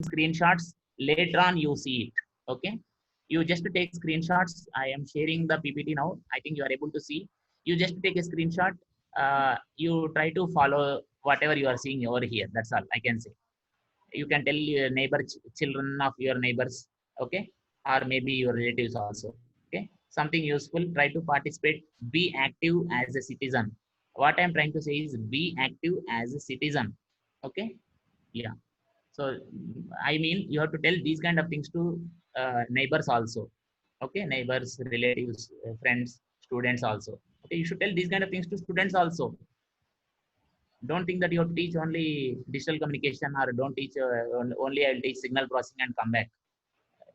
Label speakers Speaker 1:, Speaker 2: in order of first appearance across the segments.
Speaker 1: screenshots. Later on you see it. Okay, you just take screenshots. I am sharing the PPT now. I think you are able to see. You just take a screenshot. You try to follow whatever you are seeing over here. That's all I can say. You can tell your neighbor, children of your neighbors. Okay, or maybe your relatives also. Okay, something useful. Try to participate. Be active as a citizen. What I'm trying to say is be active as a citizen. Okay, yeah. So I mean you have to tell these kind of things to neighbors also. Okay, neighbors, relatives, friends, students also. Okay, you should tell these kind of things to students also. Don't think that you have to teach only digital communication, or don't teach only I'll teach signal processing and come back.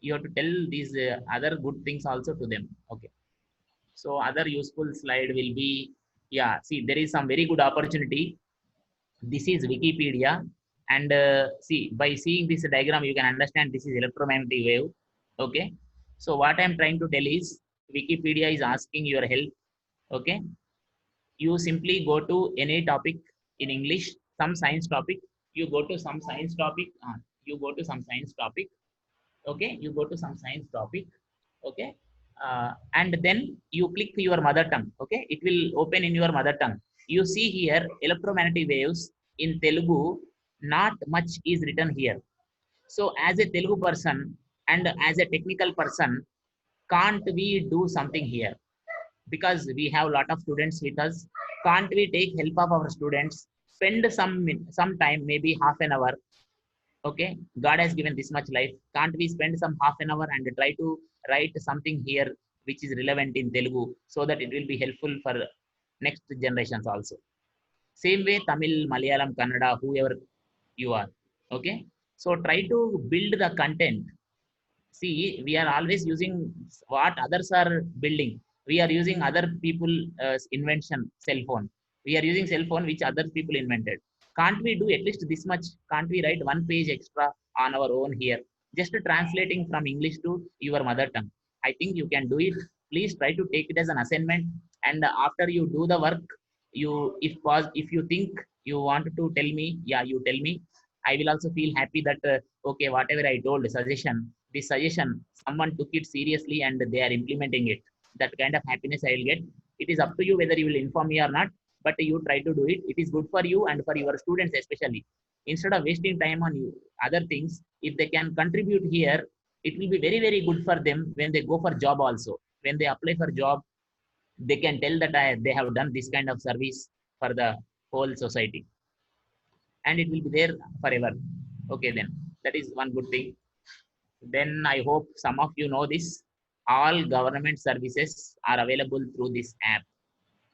Speaker 1: You have to tell these other good things also to them. Okay, so other useful slide will be, yeah, see there is some very good opportunity. This is Wikipedia, and see, by seeing this diagram you can understand this is electromagnetic wave. Okay, so what I'm trying to tell is Wikipedia is asking your help. Okay, you simply go to any topic in English, some science topic. You go to some science topic. You go to some science topic. Okay, you go to some science topic. Okay, and then you click your mother tongue. Okay, it will open in your mother tongue. You see here electromagnetic waves in Telugu. Not much is written here. So as a Telugu person and as a technical person, can't we do something here? Because we have a lot of students with us. Can't we take help of our students? Spend some time, maybe half an hour. Okay, God has given this much life. Can't we spend some half an hour and try to write something here which is relevant in Telugu, so that it will be helpful for next generations also? Same way Tamil, Malayalam, Kannada, whoever you are. Okay, so try to build the content. See, we are always using what others are building. We are using other people invention, cell phone. We are using cell phone which other people invented. Can't we do at least this much? Can't we write one page extra on our own here, just translating from English to your mother tongue? I think you can do it. Please try to take it as an assignment, and after you do the work, you, if you think you want to tell me, yeah, you tell me. I will also feel happy that okay, whatever I told suggestion, this suggestion, someone took it seriously and they are implementing it. That kind of happiness I will get. It is up to you whether you will inform me or not, but you try to do it. It is good for you and for your students especially. Instead of wasting time on you other things, if they can contribute here, it will be very very good for them when they go for job also. When they apply for job, they can tell that they have done this kind of service for the whole society, and it will be there forever. Okay, then that is one good thing. Then I hope some of you know this. All government services are available through this app.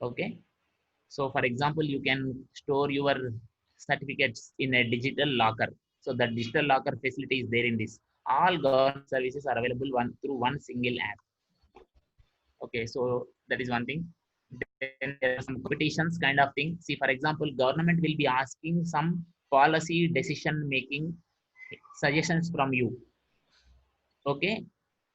Speaker 1: Okay, so for example, you can store your certificates in a digital locker. So the digital locker facility is there in this. All government services are available one through one single app. Okay, so that is one thing. Then there are some competitions kind of thing. See, for example, government will be asking some policy decision making suggestions from you. Okay,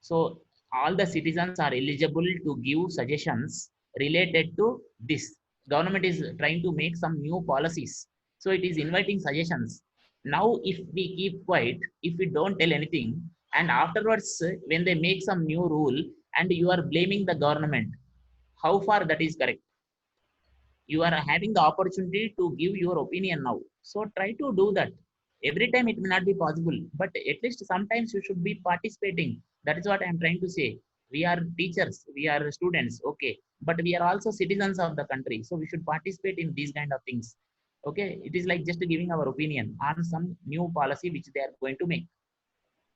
Speaker 1: so all the citizens are eligible to give suggestions related to this. Government is trying to make some new policies, so it is inviting suggestions. Now if we keep quiet, if we don't tell anything, and afterwards when they make some new rule and you are blaming the government, how far that is correct? You are having the opportunity to give your opinion now, so try to do that. Every time it may not be possible, but at least sometimes you should be participating. That is what I am trying to say. We are teachers, we are students, okay, but we are also citizens of the country, so we should participate in these kind of things. Okay, it is like just giving our opinion on some new policy which they are going to make.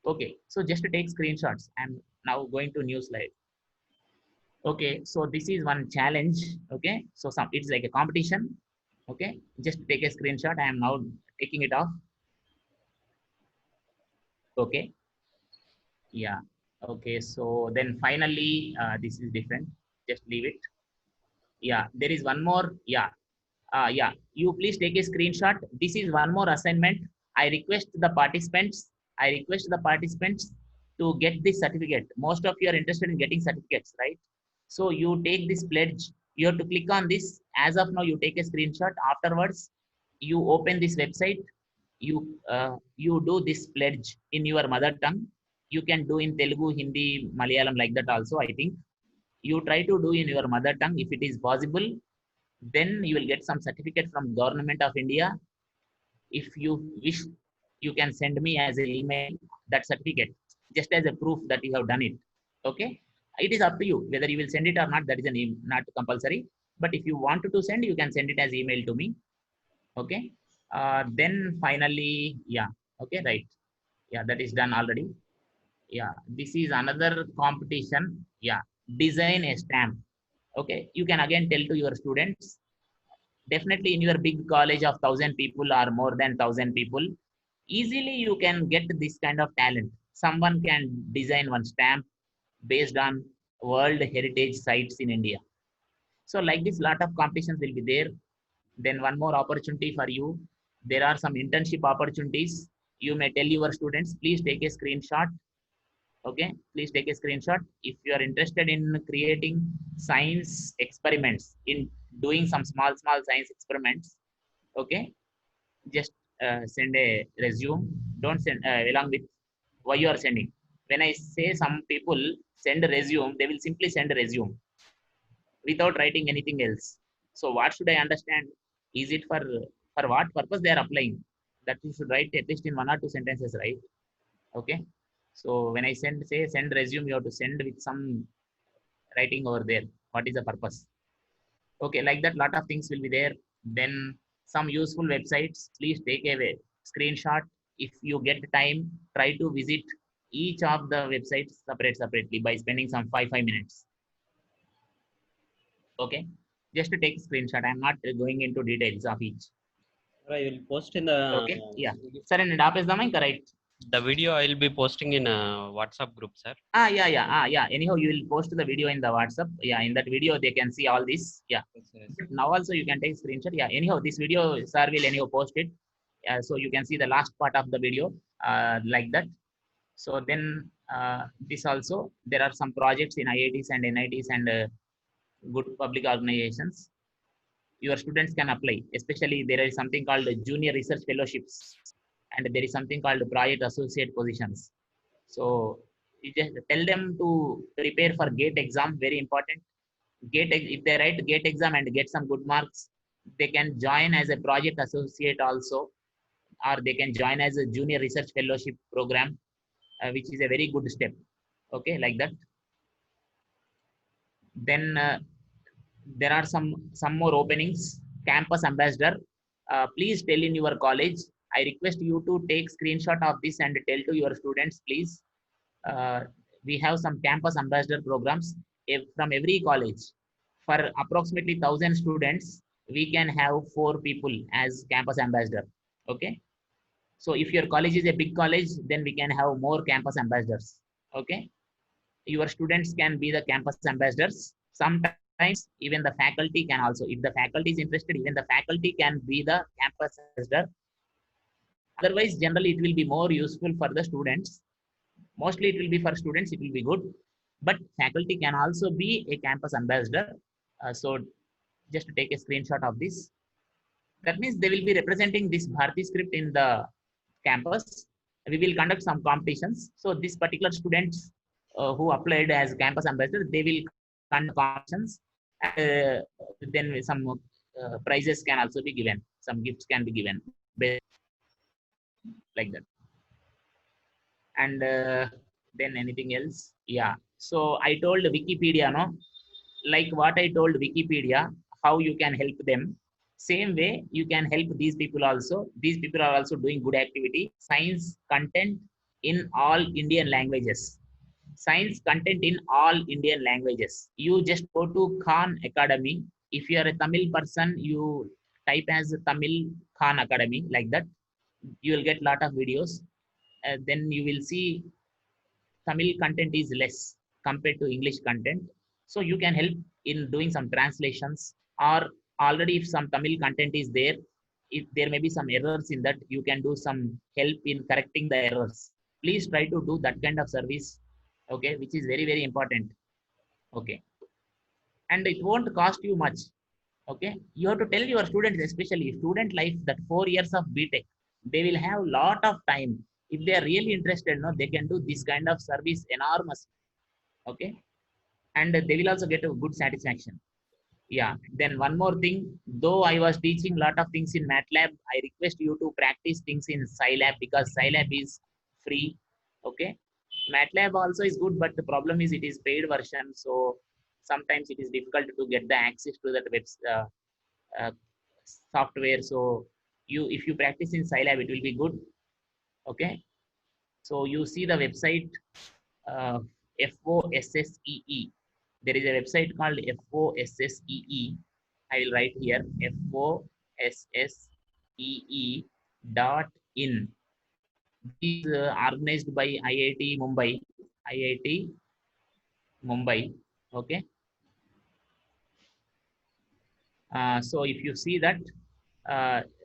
Speaker 1: Okay, so just to take screenshots, I am now going to new slide. Okay, so this is one challenge. Okay, so some, it's like a competition. Okay, just take a screenshot. I am now taking it off. Okay, yeah. Okay, so then finally this is different. Just leave it. Yeah, there is one more. Yeah, yeah, you please take a screenshot. This is one more assignment. I request the participants to get this certificate. Most of you are interested in getting certificates, right? So you take this pledge. You have to click on this. As of now, you take a screenshot. Afterwards, you open this website. you do this pledge in your mother tongue. You can do in Telugu, Hindi, Malayalam, like that also. I think you try to do in your mother tongue if it is possible. Then you will get some certificate from Government of India. If you wish, you can send me as an email that certificate, just as a proof that you have done it. Okay, it is up to you whether you will send it or not. That is not compulsory. But if you want to send, you can send it as email to me. Okay. Then finally, yeah. Okay, right. Yeah, that is done already. Yeah, this is another competition. Yeah, design a stamp. Okay, you can again tell to your students. Definitely in your big college of 1,000 people or more than 1,000 people, easily you can get this kind of talent. Someone can design one stamp based on world heritage sites in India. So like this, lot of competitions will be there. Then one more opportunity for you. There are some internship opportunities. You may tell your students, please take a screenshot. Okay, please take a screenshot if you are interested in creating science experiments, in doing some small science experiments. Okay, just send a resume. Don't send along with why you are sending. When I say some people send a resume, they will simply send a resume without writing anything else. So what should I understand? Is it for what purpose they are applying? That you should write at least in 1 or 2 sentences, right? Okay. So when I send resume, you have to send with some writing over there. What is the purpose? Okay, like that, lot of things will be there. Then some useful websites. Please take a screenshot. If you get time, try to visit each of the websites separately by spending some 5 minutes. Okay, just to take a screenshot. I'm not going into details of each.
Speaker 2: I will post in the
Speaker 1: Okay, yeah. Sir, and ఆపేద్దామా ఇంకా right?
Speaker 2: the video I will be posting in a WhatsApp group, sir.
Speaker 1: Yeah. Anyhow, you will post the video in the WhatsApp. Yeah, in that video they can see all this. Yeah.
Speaker 2: Yes.
Speaker 1: But now also you can take screenshot. Yeah. Anyhow, this video sir will anyhow post it. So you can see the last part of the video like that. So then this also, there are some projects in IITs and NITs and good public organizations. Your students can apply. Especially there is something called junior research fellowships, and there is something called project associate positions. So you just tell them to prepare for GATE exam. Very important. If they write GATE exam and get some good marks, they can join as a project associate also, or they can join as a junior research fellowship program, which is a very good step. Okay, like that. Then there are some more openings. Campus ambassador. Please tell in your college. I request you to take screenshot of this and tell to your students, please. uh, we have some campus ambassador programs from every college. For approximately 1,000 students, we can have 4 people as campus ambassador. Okay, so if your college is a big college, then we can have more campus ambassadors. Okay, your students can be the campus ambassadors. Sometimes even the faculty can also, if the faculty is interested, even the faculty can be the campus ambassador. Otherwise, generally it will be more useful for the students. Mostly it will be for students, it will be good, but faculty can also be a campus ambassador. So just to take a screenshot of this, that means they will be representing this Bharati script in the campus. We will conduct some competitions. So this particular students who applied as campus ambassador, they will conduct competitions. Then some prizes can also be given, some gifts can be given, like that. And then anything else? Yeah, so I told Wikipedia, no, like what I told Wikipedia, how you can help them, same way you can help these people also. These people are also doing good activity. Science content in all Indian languages. Science content in all Indian languages. You just go to Khan Academy. If you are a Tamil person, you type as Tamil Khan Academy, like that. You will get lot of videos. Then you will see Tamil content is less compared to English content. So you can help in doing some translations, or already if some Tamil content is there, if there may be some errors in that, you can do some help in correcting the errors. Please try to do that kind of service. Okay, which is very, very important. Okay, and it won't cost you much. Okay, you have to tell your students, especially student life, that 4 years of BTech. they will have lot of time. If they are really interested, no, they can do this kind of service enormous. Okay, and they will also get a good satisfaction. Yeah. Then one more thing, though I was teaching lot of things in MATLAB, I request you to practice things in Scilab because Scilab is free. Okay. MATLAB also is good, but the problem is it is paid version. So sometimes it is difficult to get the access to that uh, software. So if you practice in Scilab, it will be good. Okay. So you see the website uh, FOSSEE. There is a website called FOSSEE. I will write here FOSSEE .in. This is organized by IIT Mumbai. IIT Mumbai. Okay. So if you see that,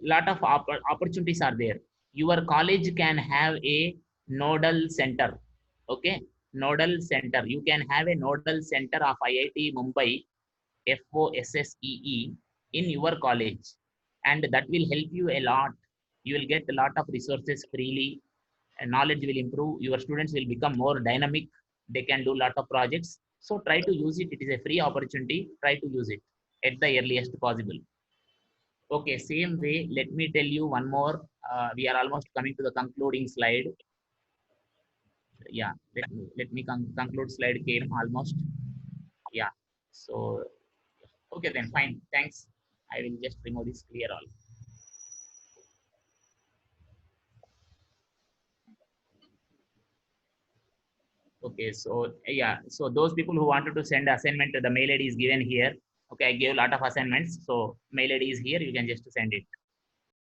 Speaker 1: lot of opportunities are there. Your college can have a nodal center. Okay, nodal center. You can have a nodal center of IIT Mumbai, FOSSEE, in your college, and that will help you a lot. You will get a lot of resources freely, and knowledge will improve. Your students will become more dynamic. They can do a lot of projects. So try to use it. It is a free opportunity. Try to use it at the earliest possible. Okay, same way, let me tell you one more. We are almost coming to the concluding slide. Yeah, let me conclude slide came almost. Yeah, so, okay then, fine, thanks. I will just remove this clear all. Okay, so yeah, so those people who wanted to send assignment, the mail ID is given here. Okay, I gave a lot of assignments, so mail ID is here, you can just send it.